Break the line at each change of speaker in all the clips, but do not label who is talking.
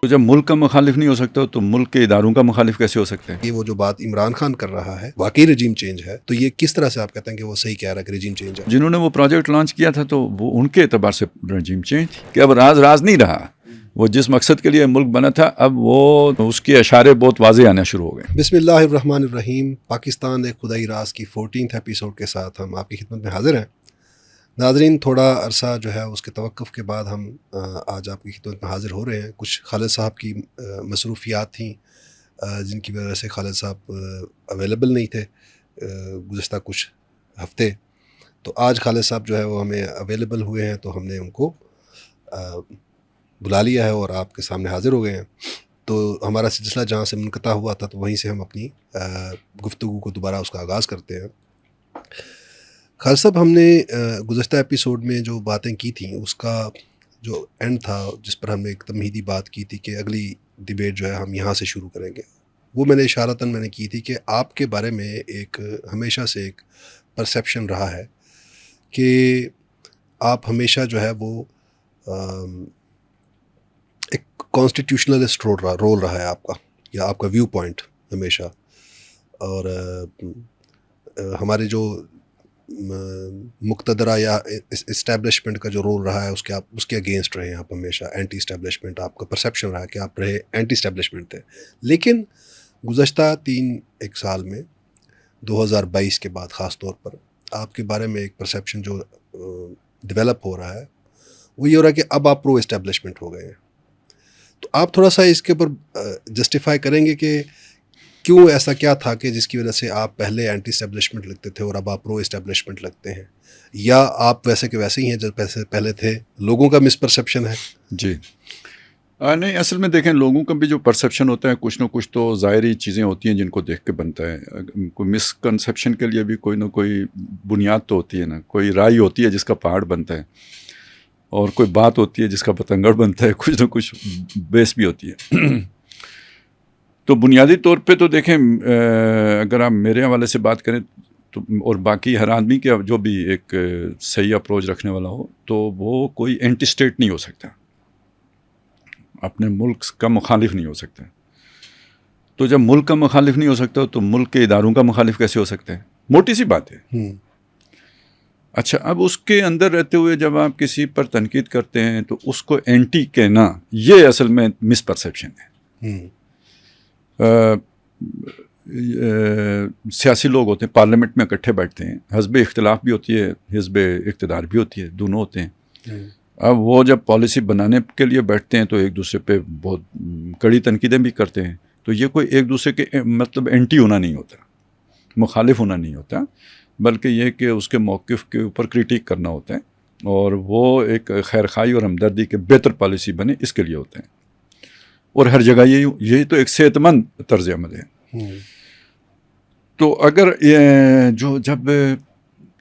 تو جب ملک کا مخالف نہیں ہو سکتا تو ملک کے اداروں کا مخالف کیسے ہو سکتا ہے؟
یہ وہ جو بات عمران خان کر رہا ہے واقعی رجیم چینج ہے، تو یہ کس طرح سے آپ کہتے ہیں کہ وہ صحیح کہہ رہا ہے کہ رجیم چینج ہے؟
جنہوں نے وہ پروجیکٹ لانچ کیا تھا تو وہ ان کے اعتبار سے رجیم چینج تھی کہ اب راز نہیں رہا، وہ جس مقصد کے لیے ملک بنا تھا اب وہ اس کے اشارے بہت واضح آنے شروع ہو گئے۔
بسم اللہ الرحمن الرحیم۔ پاکستان ایک خدائی راز کی 14th ایپیسوڈ کے ساتھ ہم آپ کی خدمت میں حاضر ہیں۔ ناظرین، تھوڑا عرصہ جو ہے اس کے توقف کے بعد ہم آج آپ کی خدمت میں حاضر ہو رہے ہیں۔ کچھ خالد صاحب کی مصروفیات تھیں جن کی وجہ سے خالد صاحب اویلیبل نہیں تھے گزشتہ کچھ ہفتے، تو آج خالد صاحب جو ہے وہ ہمیں اویلیبل ہوئے ہیں، تو ہم نے ان کو بلا لیا ہے اور آپ کے سامنے حاضر ہو گئے ہیں۔ تو ہمارا سلسلہ جہاں سے منقطع ہوا تھا تو وہیں سے ہم اپنی گفتگو کو دوبارہ اس کا آغاز کرتے ہیں۔ خالد صاحب، ہم نے گزشتہ ایپیسوڈ میں جو باتیں کی تھیں اس کا جو اینڈ تھا، جس پر ہم نے ایک تمہیدی بات کی تھی کہ اگلی ڈیبیٹ جو ہے ہم یہاں سے شروع کریں گے، وہ میں نے اشارتاً میں نے کی تھی کہ آپ کے بارے میں ایک ہمیشہ سے ایک پرسیپشن رہا ہے کہ آپ ہمیشہ جو ہے وہ ایک کانسٹیٹیوشنلسٹ رول رہا ہے آپ کا، یا آپ کا ویو پوائنٹ ہمیشہ، اور ہمارے جو مقتدرہ یا اسٹیبلشمنٹ کا جو رول رہا ہے اس کے اگینسٹ رہے ہیں آپ ہمیشہ، اینٹی اسٹیبلشمنٹ آپ کا پرسیپشن رہا ہے کہ آپ رہے اینٹی اسٹیبلشمنٹ تھے۔ لیکن گزشتہ 3 سال میں 2022 کے بعد خاص طور پر آپ کے بارے میں ایک پرسیپشن جو ڈیولپ ہو رہا ہے وہ یہ ہو رہا ہے کہ اب آپ پرو اسٹیبلشمنٹ ہو گئے ہیں۔ تو آپ تھوڑا سا اس کے اوپر جسٹیفائی کریں گے کہ کیوں ایسا کیا تھا کہ جس کی وجہ سے آپ پہلے اینٹی اسٹیبلشمنٹ لگتے تھے اور اب آپ پرو اسٹیبلشمنٹ لگتے ہیں، یا آپ ویسے کے ویسے ہی ہیں جب پہلے تھے، لوگوں کا مس پرسیپشن ہے؟
جی نہیں، اصل میں دیکھیں، لوگوں کا بھی جو پرسیپشن ہوتا ہے کچھ نہ کچھ تو ظاہری چیزیں ہوتی ہیں جن کو دیکھ کے بنتا ہے۔ کوئی مس کنسیپشن کے لیے بھی کوئی نہ کوئی بنیاد تو ہوتی ہے نا، کوئی رائی ہوتی ہے جس کا پہاڑ بنتا ہے، اور کوئی بات ہوتی ہے جس کا پتنگڑ بنتا ہے، کچھ نہ کچھ بیس بھی ہوتی ہے۔ تو بنیادی طور پہ تو دیکھیں، اگر آپ میرے حوالے سے بات کریں تو، اور باقی ہر آدمی کے جو بھی ایک صحیح اپروچ رکھنے والا ہو، تو وہ کوئی اینٹی اسٹیٹ نہیں ہو سکتا، اپنے ملک کا مخالف نہیں ہو سکتا۔ تو جب ملک کا مخالف نہیں ہو سکتا تو ملک کے اداروں کا مخالف کیسے ہو سکتا ہے؟ موٹی سی بات ہے۔ اچھا، اب اس کے اندر رہتے ہوئے جب آپ کسی پر تنقید کرتے ہیں تو اس کو اینٹی کہنا، یہ اصل میں مس پرسیپشن ہے۔ سیاسی لوگ ہوتے ہیں، پارلیمنٹ میں اکٹھے بیٹھتے ہیں، حزب اختلاف بھی ہوتی ہے، حزب اقتدار بھی ہوتی ہے، دونوں ہوتے ہیں۔ اب وہ جب پالیسی بنانے کے لیے بیٹھتے ہیں تو ایک دوسرے پہ بہت کڑی تنقیدیں بھی کرتے ہیں۔ تو یہ کوئی ایک دوسرے کے مطلب اینٹی ہونا نہیں ہوتا، مخالف ہونا نہیں ہوتا، بلکہ یہ کہ اس کے موقف کے اوپر کرٹیک کرنا ہوتا ہے، اور وہ ایک خیرخواہی اور ہمدردی کے بہتر پالیسی بنے، اس کے لیے ہوتے ہیں۔ اور ہر جگہ یہی تو ایک صحت مند طرز عمل ہے۔ تو اگر جب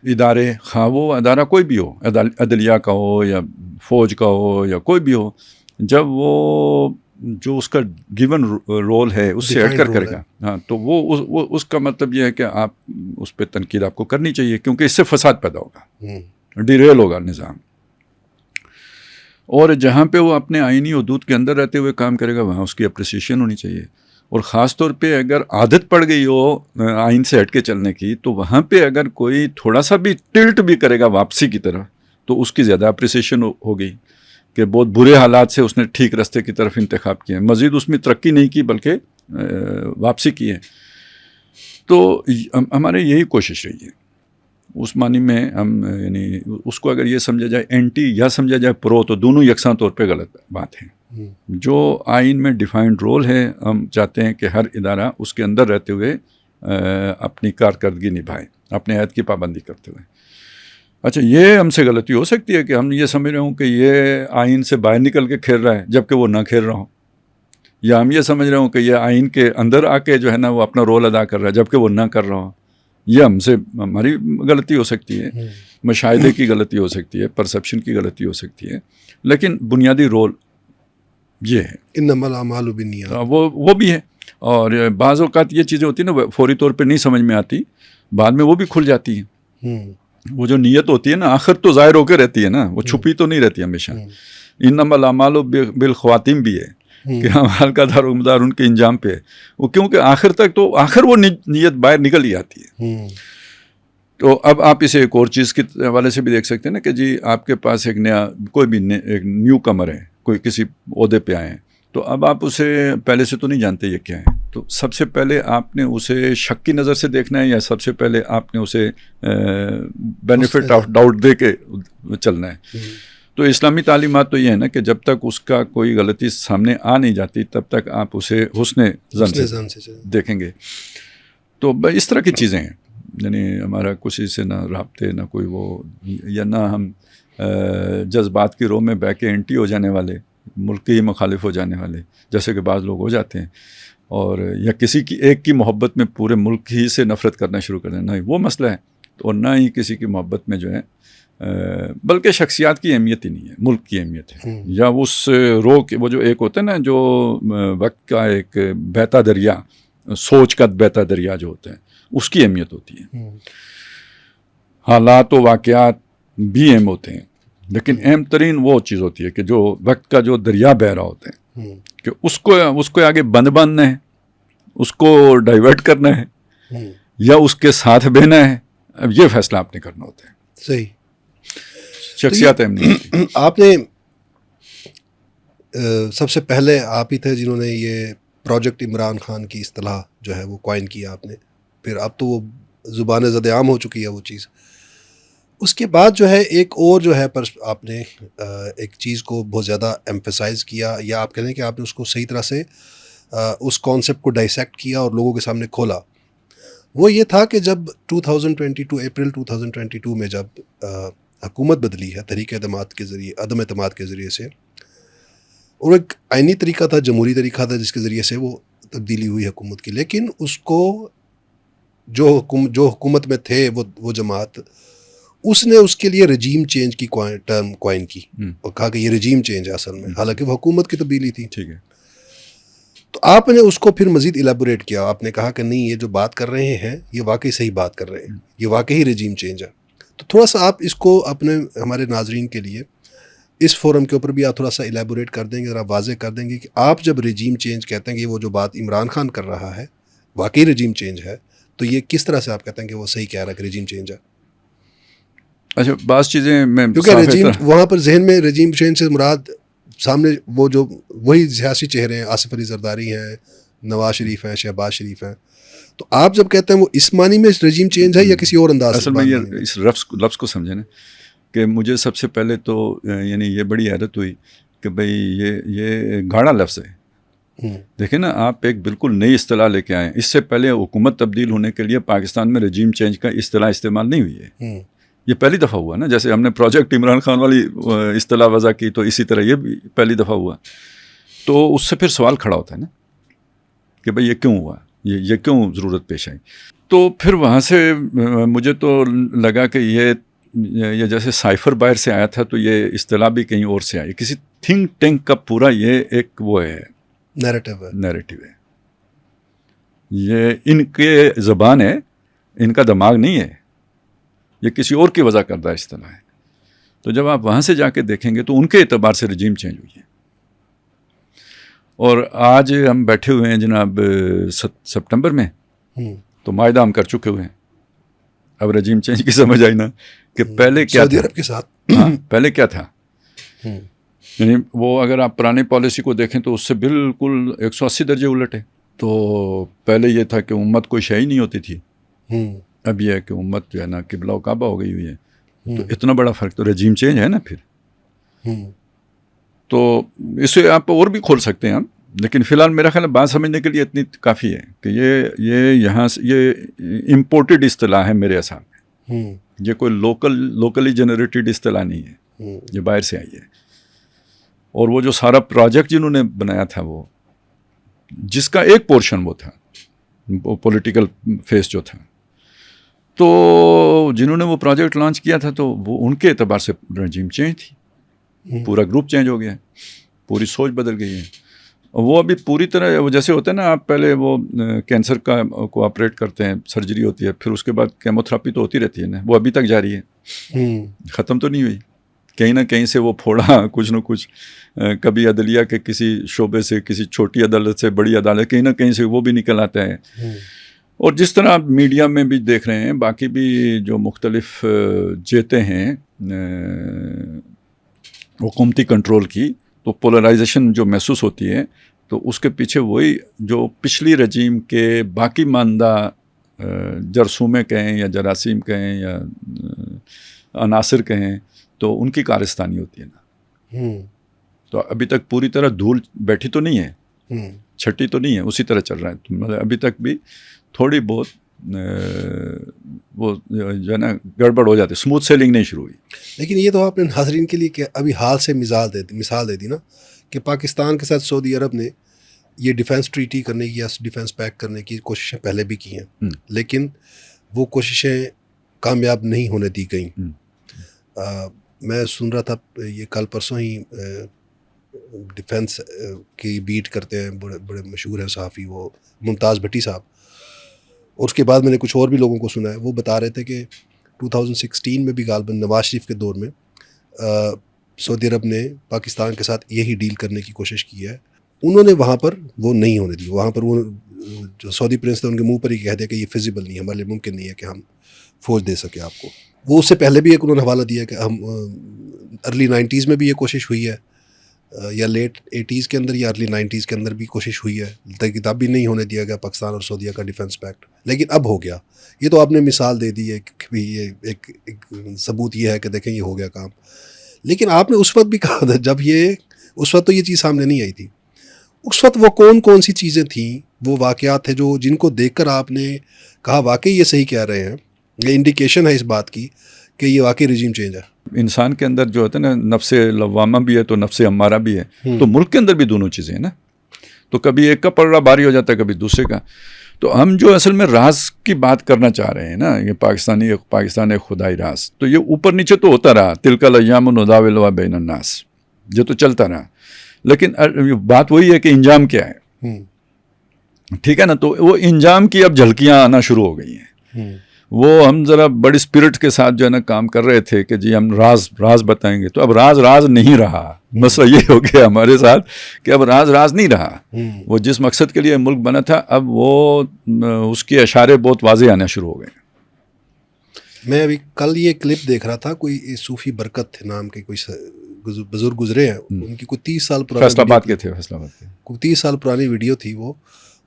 ادارے، خواہ وہ ادارہ کوئی بھی ہو، عدلیہ کا ہو یا فوج کا ہو یا کوئی بھی ہو، جب وہ جو اس کا گیون رول ہے اس سے ہٹ کر کرے گا، ہاں، تو وہ اس کا مطلب یہ ہے کہ آپ اس پہ تنقید آپ کو کرنی چاہیے، کیونکہ اس سے فساد پیدا ہوگا، ڈیریل ہوگا نظام۔ اور جہاں پہ وہ اپنے آئینی حدود کے اندر رہتے ہوئے کام کرے گا وہاں اس کی اپریسیشن ہونی چاہیے، اور خاص طور پہ اگر عادت پڑ گئی ہو آئین سے ہٹ کے چلنے کی تو وہاں پہ اگر کوئی تھوڑا سا بھی ٹلٹ بھی کرے گا واپسی کی طرف تو اس کی زیادہ اپریسیشن ہوگی کہ بہت برے حالات سے اس نے ٹھیک راستے کی طرف انتخاب کیے ہیں، مزید اس میں ترقی نہیں کی بلکہ واپسی کی ہے۔ تو ہمارے یہی کوشش رہی ہے، اس معنی میں ہم یعنی اس کو اگر یہ سمجھا جائے اینٹی یا سمجھا جائے پرو تو دونوں یکساں طور پہ غلط بات ہے۔ جو آئین میں ڈیفائنڈ رول ہے، ہم چاہتے ہیں کہ ہر ادارہ اس کے اندر رہتے ہوئے اپنی کارکردگی نبھائے، اپنے عہد کی پابندی کرتے ہوئے۔ اچھا، یہ ہم سے غلطی ہو سکتی ہے کہ ہم یہ سمجھ رہے ہوں کہ یہ آئین سے باہر نکل کے کھیل رہا ہے جبکہ وہ نہ کھیل رہا ہو، یا ہم یہ سمجھ رہے ہوں کہ یہ آئین کے اندر آ کے جو ہے نا وہ اپنا رول ادا کر رہا ہے جبکہ وہ نہ کر رہا ہو۔ یہ ہماری غلطی ہو سکتی ہے، مشاہدے کی غلطی ہو سکتی ہے، پرسیپشن کی غلطی ہو سکتی ہے، لیکن بنیادی رول یہ ہے۔
انما الاعمال بالنیات،
وہ بھی ہے، اور بعض اوقات یہ چیزیں ہوتی ہیں نا فوری طور پہ نہیں سمجھ میں آتی، بعد میں وہ بھی کھل جاتی ہیں۔ وہ جو نیت ہوتی ہے نا آخر تو ظاہر ہو کے رہتی ہے نا، وہ چھپی تو نہیں رہتی ہمیشہ۔ انما الاعمال بالخواتیم بھی ہے کہ اعمال کا دار و مدار ان کے انجام پہ ہے. وہ کیونکہ آخر تک تو آخر وہ نیت باہر نکل ہی آتی ہے. تو اب آپ اسے ایک اور چیز کے حوالے سے بھی دیکھ سکتے ہیں نا کہ جی آپ کے پاس ایک نیا کوئی بھی ایک نیو کمر ہے, کوئی کسی عہدے پہ آئے ہیں, تو اب آپ اسے پہلے سے تو نہیں جانتے یہ کیا ہے, تو سب سے پہلے آپ نے اسے شک کی نظر سے دیکھنا ہے یا سب سے پہلے آپ نے اسے بینیفٹ آف ڈاؤٹ دے کے چلنا ہے. تو اسلامی تعلیمات تو یہ ہے نا کہ جب تک اس کا کوئی غلطی سامنے آ نہیں جاتی تب تک آپ اسے حسن ظن سے دیکھیں گے. تو اس طرح کی چیزیں ہیں, یعنی ہمارا کسی سے نہ رابطے نہ کوئی وہ, یا نہ ہم جذبات کی رو میں بہ کے اینٹی ہو جانے والے, ملک کے ہی مخالف ہو جانے والے جیسے کہ بعض لوگ ہو جاتے ہیں, اور یا کسی کی ایک کی محبت میں پورے ملک ہی سے نفرت کرنا شروع کر دیں, نہ وہ مسئلہ ہے, اور نہ ہی کسی کی محبت میں جو ہے بلکہ شخصیات کی اہمیت ہی نہیں ہے, ملک کی اہمیت ہے, یا اس رو کے وہ جو ایک ہوتا ہے نا جو وقت کا ایک بہتا دریا, سوچ کا بہتا دریا جو ہوتا ہے, اس کی اہمیت ہوتی ہے. حالات و واقعات بھی اہم ہوتے ہیں, لیکن اہم ترین وہ چیز ہوتی ہے کہ جو وقت کا جو دریا بہہ رہا ہوتا ہے کہ اس کو آگے بند باندھنا ہے, اس کو ڈائیورٹ کرنا ہے یا اس کے ساتھ بہنا ہے, اب یہ فیصلہ آپ نے کرنا ہوتا ہے.
صحیح.
شخصیات اہم نہیں ہوتی.
آپ نے سب سے پہلے آپ ہی تھے جنہوں نے یہ پروجیکٹ عمران خان کی اصطلاح جو ہے وہ کوائن کیا آپ نے, پھر اب تو وہ زبان زد عام ہو چکی ہے وہ چیز. اس کے بعد جو ہے ایک اور جو ہے پر آپ نے ایک چیز کو بہت زیادہ ایمفیسائز کیا, یا آپ کہہ لیں کہ آپ نے اس کو صحیح طرح سے اس کانسیپٹ کو ڈائسیکٹ کیا اور لوگوں کے سامنے کھولا. وہ یہ تھا کہ جب 2022 اپریل 2022 میں جب حکومت بدلی ہے تحریک اعتماد کے ذریعے, عدم اعتماد کے ذریعے سے, اور ایک آئینی طریقہ تھا, جمہوری طریقہ تھا جس کے ذریعے سے وہ تبدیلی ہوئی حکومت کی, لیکن اس کو جو حکومت میں تھے وہ جماعت, اس نے اس کے لیے رجیم چینج کی ٹرم کوائن کی اور کہا کہ یہ رجیم چینج ہے اصل میں, حالانکہ وہ حکومت کی تبدیلی تھی.
ٹھیک ہے.
تو آپ نے اس کو پھر مزید ایلیبوریٹ کیا, آپ نے کہا کہ نہیں یہ جو بات کر رہے ہیں یہ واقعی صحیح بات کر رہے ہیں, یہ واقعی رجیم چینج ہے. تو تھوڑا سا آپ اس کو اپنے ہمارے ناظرین کے لیے اس فورم کے اوپر بھی آپ تھوڑا سا ایلیبوریٹ کر دیں گے, ذرا واضح کر دیں گے کہ آپ جب رجیم چینج کہتے ہیں کہ وہ جو بات عمران خان کر رہا ہے واقعی رجیم چینج ہے, تو یہ کس طرح سے آپ کہتے ہیں کہ وہ صحیح کہہ رہا ہے کہ رجیم چینج ہے.
اچھا, بعض چیزیں میں
کیونکہ رجیم وہاں پر ذہن میں رجیم چینج سے مراد سامنے وہ جو وہی سیاسی چہرے ہیں, آصف علی زرداری ہیں, نواز شریف ہیں, شہباز شریف ہیں, تو آپ جب کہتے ہیں وہ اس معنی میں رجیم چینج ہے یا کسی اور انداز سے؟
اصل میں یہ اس لفظ کو سمجھیں نا کہ مجھے سب سے پہلے تو یعنی یہ بڑی حیرت ہوئی کہ بھئی یہ گاڑا لفظ ہے. دیکھیں نا, آپ ایک بالکل نئی اصطلاح لے کے آئے. اس سے پہلے حکومت تبدیل ہونے کے لیے پاکستان میں رجیم چینج کا اصطلاح استعمال نہیں ہوئی ہے. یہ پہلی دفعہ ہوا نا, جیسے ہم نے پروجیکٹ عمران خان والی اصطلاح وضع کی تو اسی طرح یہ بھی پہلی دفعہ ہوا. تو اس سے پھر سوال کھڑا ہوتا ہے نا کہ بھئی یہ کیوں ہوا, یہ کیوں ضرورت پیش آئی. تو پھر وہاں سے مجھے تو لگا کہ یہ جیسے سائفر باہر سے آیا تھا تو یہ اصطلاح بھی کہیں اور سے آئی. کسی تھنک ٹینک کا پورا یہ ایک وہ ہے, نیریٹو ہے. یہ ان کے زبان ہے, ان کا دماغ نہیں ہے, یہ کسی اور کی وضع کردہ اصطلاح ہے. تو جب آپ وہاں سے جا کے دیکھیں گے تو ان کے اعتبار سے رجیم چینج ہوئی ہے. اور آج ہم بیٹھے ہوئے ہیں جناب سپٹمبر میں, تو معاہدہ ہم کر چکے ہوئے ہیں. اب رجیم چینج کی سمجھ آئی نا کہ پہلے کیا
سعودی عرب کے ساتھ.
پہلے کیا تھا, یعنی وہ اگر آپ پرانی پالیسی کو دیکھیں تو اس سے بالکل 180 درجے الٹ ہے. تو پہلے یہ تھا کہ امت کوئی شے ہی نہیں ہوتی تھی, اب یہ ہے کہ امت جو ہے نا قبلہ و کعبہ ہو گئی ہوئی ہے. تو اتنا بڑا فرق تو رجیم چینج ہے نا پھر. تو اسے آپ اور بھی کھول سکتے ہیں ہم, لیکن فی الحال میرا خیال ہے بات سمجھنے کے لیے اتنی کافی ہے کہ یہ یہاں سے یہ امپورٹڈ اصطلاح ہے میرے حساب میں. یہ کوئی لوکلی جنریٹڈ اصطلاح نہیں ہے, یہ باہر سے آئی ہے. اور وہ جو سارا پروجیکٹ جنہوں نے بنایا تھا وہ جس کا ایک پورشن وہ تھا وہ پولیٹیکل فیس جو تھا, تو جنہوں نے وہ پروجیکٹ لانچ کیا تھا تو وہ ان کے اعتبار سے رجیم چینج تھی. پورا گروپ چینج ہو گیا ہے, پوری سوچ بدل گئی ہے. وہ ابھی پوری طرح وہ جیسے ہوتا ہے نا, آپ پہلے وہ کینسر کو آپریٹ کرتے ہیں, سرجری ہوتی ہے, پھر اس کے بعد کیمو تھراپی تو ہوتی رہتی ہے نا, وہ ابھی تک جاری ہے, ختم تو نہیں ہوئی. کہیں نہ کہیں سے وہ پھوڑا کچھ نہ کچھ کبھی عدلیہ کے کسی شعبے سے, کسی چھوٹی عدالت سے بڑی عدالت, کہیں نہ کہیں سے وہ بھی نکل آتا ہے. اور جس طرح آپ میڈیا میں بھی دیکھ رہے ہیں, باقی بھی جو مختلف جیتیں ہیں حکومتی کنٹرول کی, تو پولرائزیشن جو محسوس ہوتی ہے, تو اس کے پیچھے وہی جو پچھلی رجیم کے باقی ماندہ جرثومے کہیں یا جراثیم کہیں یا عناصر کہیں, تو ان کی کارستانی ہوتی ہے نا. تو ابھی تک پوری طرح دھول بیٹھی تو نہیں ہے, چھٹی تو نہیں ہے, اسی طرح چل رہا ہے. مطلب ابھی تک بھی تھوڑی بہت وہ جو ہے نا گڑبڑ ہو جاتی ہے, اسموتھ سیلنگ نہیں شروع ہوئی.
لیکن یہ تو آپ نے ناظرین کے لیے کہ ابھی حال سے مثال دے دی نا کہ پاکستان کے ساتھ سعودی عرب نے یہ ڈیفینس ٹریٹی کرنے کی یا ڈیفینس پیک کرنے کی کوششیں پہلے بھی کی ہیں, لیکن وہ کوششیں کامیاب نہیں ہونے دی گئیں. میں سن رہا تھا یہ کل پرسوں ہی ڈیفینس کی بیٹ کرتے ہیں, بڑے بڑے مشہور ہیں صحافی, وہ ممتاز بھٹی صاحب, اور اس کے بعد میں نے کچھ اور بھی لوگوں کو سنا ہے, وہ بتا رہے تھے کہ 2016 میں بھی غالباً نواز شریف کے دور میں سعودی عرب نے پاکستان کے ساتھ یہی ڈیل کرنے کی کوشش کی ہے. انہوں نے وہاں پر وہ نہیں ہونے دی, وہاں پر وہ جو سعودی پرنس تھے ان کے منہ پر ہی کہہ دیا کہ یہ فیزیبل نہیں ہے, ہمارے لیے ممکن نہیں ہے کہ ہم فوج دے سکیں آپ کو. وہ اس سے پہلے بھی ایک انہوں نے حوالہ دیا کہ ہم ارلی 90s میں بھی یہ کوشش ہوئی ہے, یا لیٹ 80s کے اندر یا ارلی 90s کے اندر بھی کوشش ہوئی ہے, تب بھی نہیں ہونے دیا گیا پاکستان اور سعودیہ کا ڈیفینس پیکٹ, لیکن اب ہو گیا. یہ تو آپ نے مثال دے دی ہے کہ یہ ایک ثبوت یہ ہے کہ دیکھیں یہ ہو گیا کام. لیکن آپ نے اس وقت بھی کہا تھا, جب اس وقت تو یہ چیز سامنے نہیں آئی تھی, اس وقت وہ کون سی چیزیں تھیں, وہ واقعات تھے جو جن کو دیکھ کر آپ نے کہا واقعی یہ صحیح کہہ رہے ہیں, یہ انڈیکیشن ہے اس بات کی کہ یہ واقعی رجیم چینج ہے.
انسان کے اندر جو ہوتا ہے نا نفس لوامہ بھی ہے تو نفس امارہ بھی ہے, تو ملک کے اندر بھی دونوں چیزیں ہیں نا. تو کبھی ایک کا پلڑا بھاری ہو جاتا ہے, کبھی دوسرے کا. تو ہم جو اصل میں راز کی بات کرنا چاہ رہے ہیں نا, یہ پاکستان ایک خدائی راز, تو یہ اوپر نیچے تو ہوتا رہا, تلک الایام نداولها بین الناس, یہ تو چلتا رہا. لیکن بات وہی ہے کہ انجام کیا ہے, ٹھیک ہے نا. تو وہ انجام کی اب جھلکیاں آنا شروع ہو گئی ہیں. وہ ہم ذرا بڑی اسپرٹ کے ساتھ جو ہے نا کام کر رہے تھے کہ جی ہم راز بتائیں گے, تو اب راز نہیں رہا. مسئلہ یہ ہو گیا ہمارے ساتھ کہ اب راز نہیں رہا. وہ جس مقصد کے لیے ملک بنا تھا, اب وہ اس کے اشارے بہت واضح آنا شروع ہو گئے.
میں ابھی کل یہ کلپ دیکھ رہا تھا, کوئی صوفی برکت تھے نام کے کوئی بزرگ گزرے ہیں, ان کی کوئی 30 سال پرانی,
فیصل آباد کے تھے, فیصل آباد کے,
کوئی 30 سال پرانی ویڈیو تھی وہ,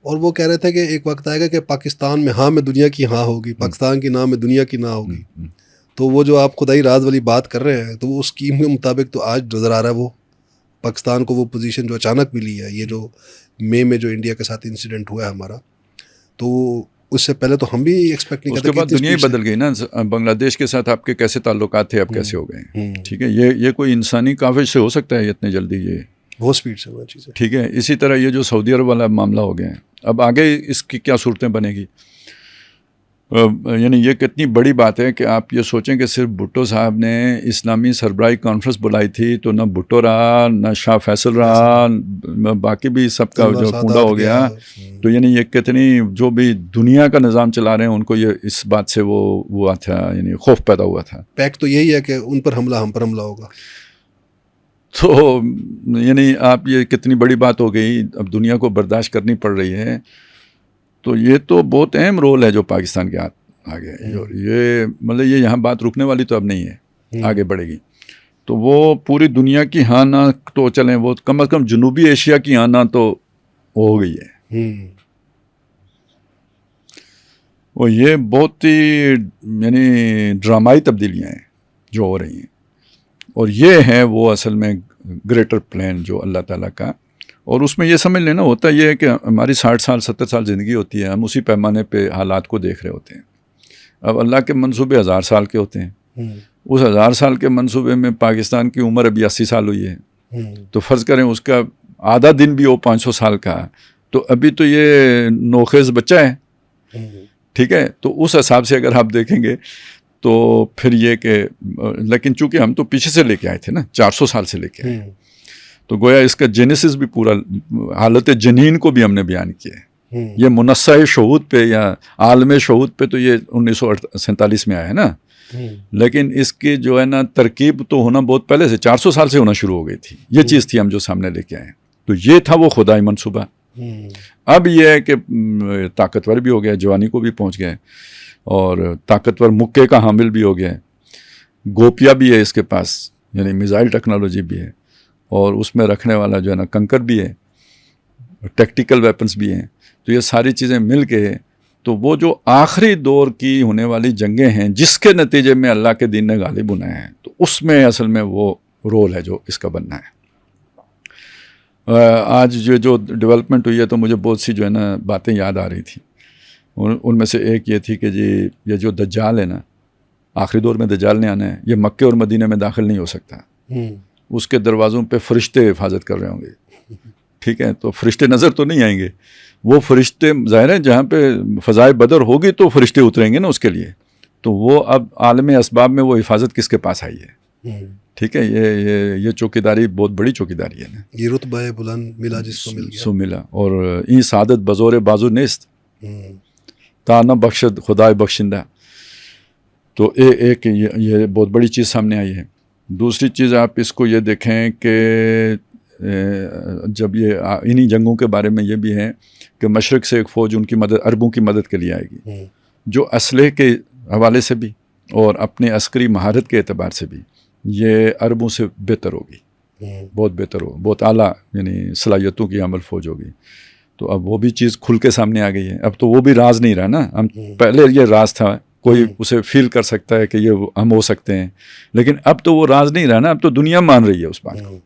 اور وہ کہہ رہے تھے کہ ایک وقت آئے گا کہ پاکستان میں ہاں میں دنیا کی ہاں ہوگی, پاکستان کی نہ میں دنیا کی نہ ہوگی. تو وہ جو آپ خدائی راز والی بات کر رہے ہیں, تو وہ اسکیم کے مطابق تو آج نظر آ رہا ہے وہ پاکستان کو وہ پوزیشن جو اچانک ملی ہے, یہ جو مئی میں جو انڈیا کے ساتھ انسیڈنٹ ہوا ہے ہمارا, تو اس سے پہلے تو ہم بھی ایکسپیکٹ نہیں کرتے.
اس کے بعد دنیا ہی بدل گئی نا. بنگلہ دیش کے ساتھ آپ کے کیسے تعلقات تھے, اب کیسے ہو گئے, ٹھیک ہے. یہ کوئی انسانی کاوش سے ہو سکتا ہے اتنے جلدی, یہ
بہت اسپیڈ سے ہوا چیزیں,
ٹھیک ہے. اسی طرح یہ جو سعودی عرب والا معاملہ ہو گیا ہے, اب آگے اس کی کیا صورتیں بنے گی. یعنی یہ کتنی بڑی بات ہے کہ آپ یہ سوچیں کہ صرف بھٹو صاحب نے اسلامی سربراہی کانفرنس بلائی تھی, تو نہ بھٹو رہا نہ شاہ فیصل رہا, باقی بھی سب کا جو کنڈا ہو گیا. تو یعنی یہ کتنی جو بھی دنیا کا نظام چلا رہے ہیں ان کو یہ اس بات سے وہ ہوا تھا, یعنی خوف پیدا ہوا تھا.
پیک تو یہی ہے کہ ان پر حملہ ہم پر حملہ ہوگا.
تو یعنی آپ یہ کتنی بڑی بات ہو گئی, اب دنیا کو برداشت کرنی پڑ رہی ہے. تو یہ تو بہت اہم رول ہے جو پاکستان کے ہاتھ آ گیا. یہ مطلب یہ یہاں بات رکنے والی تو اب نہیں ہے, آگے بڑھے گی. تو وہ پوری دنیا کی ہاں نہ تو چلیں, وہ کم از کم جنوبی ایشیا کی ہاں نہ تو ہو گئی ہے. وہ یہ بہت ہی یعنی ڈرامائی تبدیلیاں ہیں جو ہو رہی ہیں, اور یہ ہے وہ اصل میں گریٹر پلان جو اللہ تعالیٰ کا. اور اس میں یہ سمجھ لینا ہوتا یہ ہے کہ ہماری 60 سال 70 سال زندگی ہوتی ہے, ہم اسی پیمانے پہ حالات کو دیکھ رہے ہوتے ہیں. اب اللہ کے منصوبے 1000 سال کے ہوتے ہیں. اس 1000 سال کے منصوبے میں پاکستان کی عمر ابھی 80 سال ہوئی ہے, تو فرض کریں اس کا آدھا دن بھی ہو 500 سال کا, تو ابھی تو یہ نوخیز بچہ ہے, ٹھیک ہے. تو اس حساب سے اگر آپ دیکھیں گے تو پھر یہ کہ, لیکن چونکہ ہم تو پیچھے سے لے کے آئے تھے نا, 400 سال سے لے کے آئے, تو گویا اس کا جینیسس بھی پورا حالت جنین کو بھی ہم نے بیان کیا ہے. یہ منصع شہود پہ یا عالم شہود پہ تو یہ 1947 میں آیا ہے نا. لیکن اس کی جو ہے نا ترکیب تو ہونا بہت پہلے سے 400 سال سے ہونا شروع ہو گئی تھی. یہ چیز تھی ہم جو سامنے لے کے آئے. تو یہ تھا وہ خدائی منصوبہ. اب یہ ہے کہ طاقتور بھی ہو گیا, جوانی کو بھی پہنچ گئے, اور طاقتور مکے کا حامل بھی ہو گیا ہے, گوپیا بھی ہے اس کے پاس, یعنی میزائل ٹیکنالوجی بھی ہے, اور اس میں رکھنے والا جو ہے نا کنکر بھی ہے, ٹیکٹیکل ویپنز بھی ہیں. تو یہ ساری چیزیں مل کے تو وہ جو آخری دور کی ہونے والی جنگیں ہیں جس کے نتیجے میں اللہ کے دین نے غالب ہونا ہے, تو اس میں اصل میں وہ رول ہے جو اس کا بننا ہے. آج جو ڈیولپمنٹ ہوئی ہے تو مجھے بہت سی جو ہے نا باتیں یاد آ رہی تھیں. ان میں سے ایک یہ تھی کہ جی یہ جو دجال ہے نا, آخری دور میں دجال نے آنا ہے, یہ مکے اور مدینہ میں داخل نہیں ہو سکتا. اس کے دروازوں پہ فرشتے حفاظت کر رہے ہوں گے. ٹھیک ہے, تو فرشتے نظر تو نہیں آئیں گے, وہ فرشتے ظاہر ہے جہاں پہ فضائے بدر ہوگی تو فرشتے اتریں گے نا اس کے لیے. تو وہ اب عالم اسباب میں وہ حفاظت کس کے پاس آئی ہے. ٹھیک ہے, یہ چوکیداری بہت بڑی چوکیداری ہے نا,
یہ رتبہ بلند ملا جس کو مل گیا
سو ملا. اور این سعادت بزور بازو نیست تا نہ بخشد خدائے بخشندہ. تو ایک یہ بہت بڑی چیز سامنے آئی ہے. دوسری چیز آپ اس کو یہ دیکھیں کہ جب یہ انہی جنگوں کے بارے میں یہ بھی ہے کہ مشرق سے ایک فوج ان کی مدد, عربوں کی مدد کے لیے آئے گی, جو اسلحے کے حوالے سے بھی اور اپنے عسکری مہارت کے اعتبار سے بھی یہ عربوں سے بہتر ہوگی, بہت بہتر ہو, بہت اعلیٰ یعنی صلاحیتوں کی عمل فوج ہوگی. تو اب وہ بھی چیز کھل کے سامنے آ گئی ہے. اب تو وہ بھی راز نہیں رہا نا, ہم پہلے یہ راز تھا, کوئی اسے فیل کر سکتا ہے کہ یہ ہم ہو سکتے ہیں, لیکن اب تو وہ راز نہیں رہا نا, اب تو دنیا مان رہی ہے اس بات کو.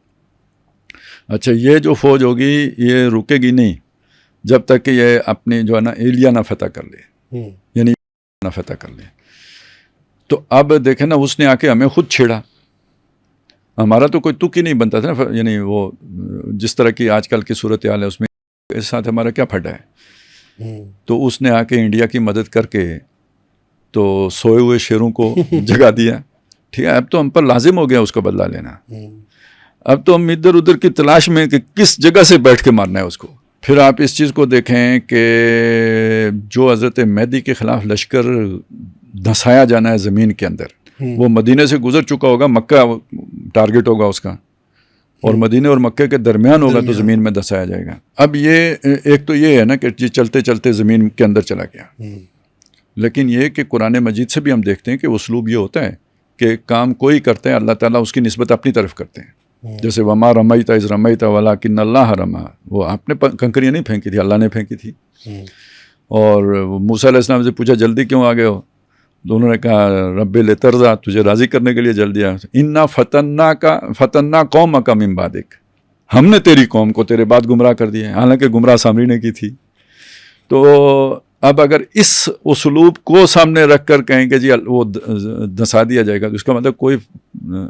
اچھا, یہ جو فوج ہوگی یہ رکے گی نہیں جب تک کہ یہ اپنی جو ہے نا ایلیا نہ فتح کر لے, یعنی نہ فتح کر لے. تو اب دیکھیں نا, اس نے آ کے ہمیں خود چھیڑا. ہمارا تو کوئی تک ہی نہیں بنتا تھا نا, یعنی وہ جس طرح کی آج کل کی صورتحال ہے اس میں اس ساتھ ہمارا کیا پھٹا ہے. تو اس نے آ کے انڈیا کی مدد کر کے تو سوئے ہوئے شیروں کو جگا دیا. ٹھیک ہے, اب تو ہم پر لازم ہو گیا اس کا بدلہ لینا. اب تو ہم ادھر ادھر کی تلاش میں کہ کس جگہ سے بیٹھ کے مارنا ہے اس کو. پھر آپ اس چیز کو دیکھیں کہ جو حضرت مہدی کے خلاف لشکر دھسایا جانا ہے زمین کے اندر, وہ مدینے سے گزر چکا ہوگا, مکہ ٹارگٹ ہوگا اس کا, اور مدینے اور مکے کے درمیان ہوگا تو زمین میں دھسایا جائے گا. اب یہ ایک تو یہ ہے نا کہ جی چلتے چلتے زمین کے اندر چلا گیا, لیکن یہ کہ قرآن مجید سے بھی ہم دیکھتے ہیں کہ اسلوب یہ ہوتا ہے کہ کام کوئی کرتے ہیں اللہ تعالیٰ اس کی نسبت اپنی طرف کرتے ہیں. جیسے وما رمیت اذ رمیت ولکن اللہ رمی, وہ آپ نے کنکریاں نہیں پھینکی تھی, اللہ نے پھینکی تھی. اور موسیٰ علیہ السلام سے پوچھا جلدی کیوں آ گئے ہو, دونوں نے کہا رب لترضیٰ, تجھے راضی کرنے کے لیے جلدی آیا. انا فتنا قومک من بعدک, ہم نے تیری قوم کو تیرے بعد گمراہ کر دیا, حالانکہ گمراہ سامری نے کی تھی. تو اب اگر اس اسلوب کو سامنے رکھ کر کہیں کہ جی وہ دھسا دیا جائے گا, تو اس کا مطلب کوئی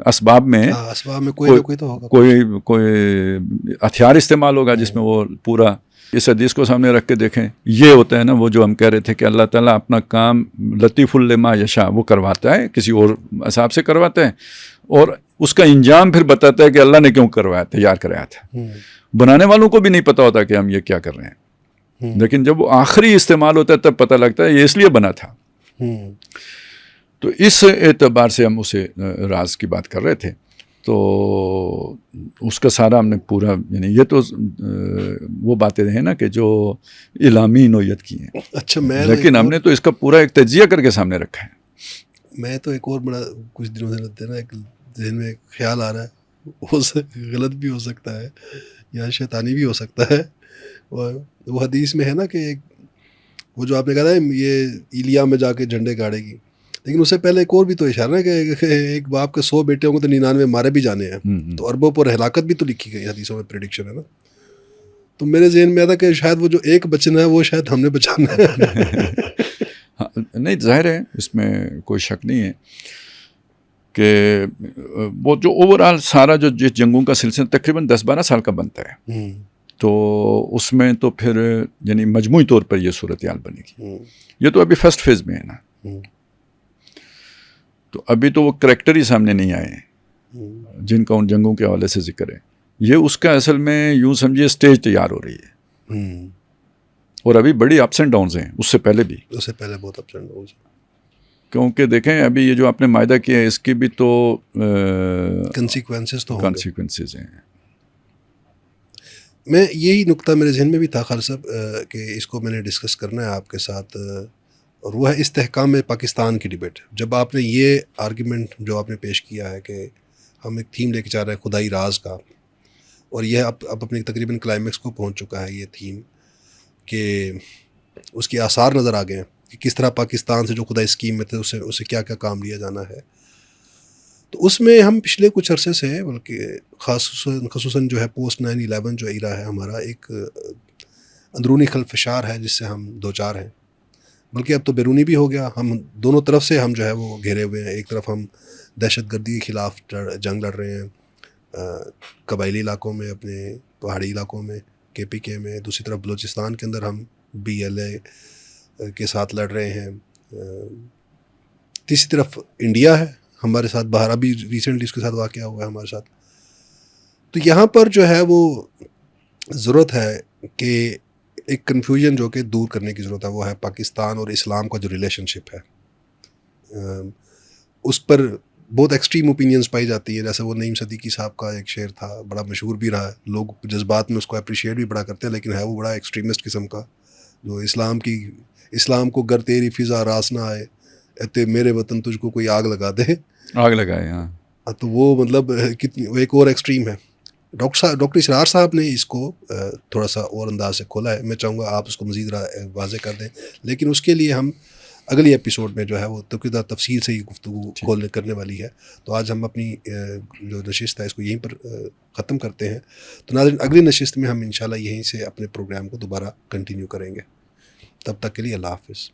اسباب میں کوئی ہتھیار استعمال ہوگا جس میں وہ پورا. اس حدیث کو سامنے رکھ کے دیکھیں, یہ ہوتا ہے نا وہ جو ہم کہہ رہے تھے کہ اللہ تعالیٰ اپنا کام لطیف لما یشاء وہ کرواتا ہے, کسی اور حساب سے کرواتا ہے, اور اس کا انجام پھر بتاتا ہے کہ اللہ نے کیوں کروایا, تیار کرایا تھا. بنانے والوں کو بھی نہیں پتہ ہوتا کہ ہم یہ کیا کر رہے ہیں, لیکن جب وہ آخری استعمال ہوتا ہے تب پتہ لگتا ہے یہ اس لیے بنا تھا. تو اس اعتبار سے ہم اسے راز کی بات کر رہے تھے. تو اس کا سارا ہم نے پورا, یعنی یہ تو وہ باتیں ہیں نا کہ جو اعلامی نوعیت کی ہیں.
اچھا,
لیکن ہم نے تو اس کا پورا ایک تجزیہ کر کے سامنے رکھا ہے.
میں تو ایک اور بڑا کچھ دنوں سے لگتا ہے نا, ایک ذہن میں ایک خیال آ رہا ہے, وہ غلط بھی ہو سکتا ہے یا شیطانی بھی ہو سکتا ہے. وہ حدیث میں ہے نا کہ وہ جو آپ نے کہا تھا یہ ایلیا میں جا کے جھنڈے گاڑے گی, لیکن اس سے پہلے ایک اور بھی تو اشارہ ہے کہ ایک باپ کے 100 بیٹے ہوں گے تو 99 مارے بھی جانے ہیں. تو اربوں پر ہلاکت بھی تو لکھی گئی حدیثوں میں, پریڈکشن ہے نا. تو میرے ذہن میں آتا کہ شاید وہ جو ایک بچنا ہے وہ شاید ہم نے بچانا ہے.
نہیں, ظاہر ہے اس میں کوئی شک نہیں ہے کہ وہ جو اوور آل سارا جو جس جنگوں کا سلسلہ تقریباً 10-12 سال کا بنتا ہے, تو اس میں تو پھر یعنی مجموعی طور پر یہ صورتحال بنے گی. یہ تو ابھی فرسٹ فیز میں ہے نا, تو ابھی تو وہ کریکٹر ہی سامنے نہیں آئے ہیں جن کا ان جنگوں کے حوالے سے ذکر ہے. یہ اس کا اصل میں یوں سمجھیے اسٹیج تیار ہو رہی ہے, اور ابھی بڑی اپس اینڈ ڈاؤنز ہیں, اس سے پہلے بھی,
اس سے پہلے بہت اپس اینڈ ڈاؤنز.
کیونکہ دیکھیں ابھی یہ جو آپ نے معاہدہ کیا ہے اس کی بھی تو
کنسیکوینسز تو ہوں گے.
کانسیکوینسز ہیں.
میں یہی نقطہ میرے ذہن میں بھی تھا خالد صاحب کہ اس کو میں نے ڈسکس کرنا ہے آپ کے ساتھ، اور وہ ہے استحکام پاکستان کی ڈبیٹ. جب آپ نے یہ آرگیومنٹ جو آپ نے پیش کیا ہے کہ ہم ایک تھیم لے کے چاہ رہے ہیں خدائی راز کا، اور یہ اب اپنے تقریباً کلائمیکس کو پہنچ چکا ہے یہ تھیم، کہ اس کے آثار نظر آ گئے ہیں کہ کس طرح پاکستان سے جو خدائی اسکیم میں تھے اسے کیا کیا کام لیا جانا ہے. تو اس میں ہم پچھلے کچھ عرصے سے، بلکہ خصوصاً جو ہے پوسٹ 9/11 جو ایرا ہے ہمارا، ایک اندرونی خلفشار ہے جس سے ہم دو چار ہیں، بلکہ اب تو بیرونی بھی ہو گیا. ہم دونوں طرف سے ہم جو ہے وہ گھیرے ہوئے ہیں. ایک طرف ہم دہشت گردی کے خلاف جنگ لڑ رہے ہیں قبائلی علاقوں میں، اپنے پہاڑی علاقوں میں، KPK میں. دوسری طرف بلوچستان کے اندر ہم BLA کے ساتھ لڑ رہے ہیں. تیسری طرف انڈیا ہے ہمارے ساتھ، باہر ابھی ریسنٹلی اس کے ساتھ واقعہ ہوا ہے ہمارے ساتھ. تو یہاں پر جو ہے وہ ضرورت ہے کہ ایک کنفیوژن جو کہ دور کرنے کی ضرورت ہے، وہ ہے پاکستان اور اسلام کا جو ریلیشن شپ ہے. اس پر بہت ایکسٹریم اوپینینز پائی جاتی ہیں. جیسے وہ نعیم صدیقی صاحب کا ایک شعر تھا، بڑا مشہور بھی رہا ہے، لوگ جذبات میں اس کو اپریشیٹ بھی بڑا کرتے ہیں، لیکن ہے وہ بڑا ایکسٹریمسٹ قسم کا، جو اسلام کو گر تیری فضا راس نہ آئے، اتے میرے وطن تجھ کو کوئی آگ لگا دے.
آگ لگائے. ہاں
تو وہ مطلب کتنی ایک اور ایکسٹریم ہے. ڈاکٹر اسرار صاحب نے اس کو تھوڑا سا اور انداز سے کھولا ہے. میں چاہوں گا آپ اس کو مزید واضح کر دیں، لیکن اس کے لیے ہم اگلی ایپیسوڈ میں جو ہے وہ تفصیل سے ہی گفتگو کرنے والی ہے. تو آج ہم اپنی جو نشست ہے اس کو یہیں پر ختم کرتے ہیں. تو ناظرین، اگلی نشست میں ہم انشاءاللہ یہیں سے اپنے پروگرام کو دوبارہ کنٹینیو کریں گے. تب تک کے لیے اللہ حافظ.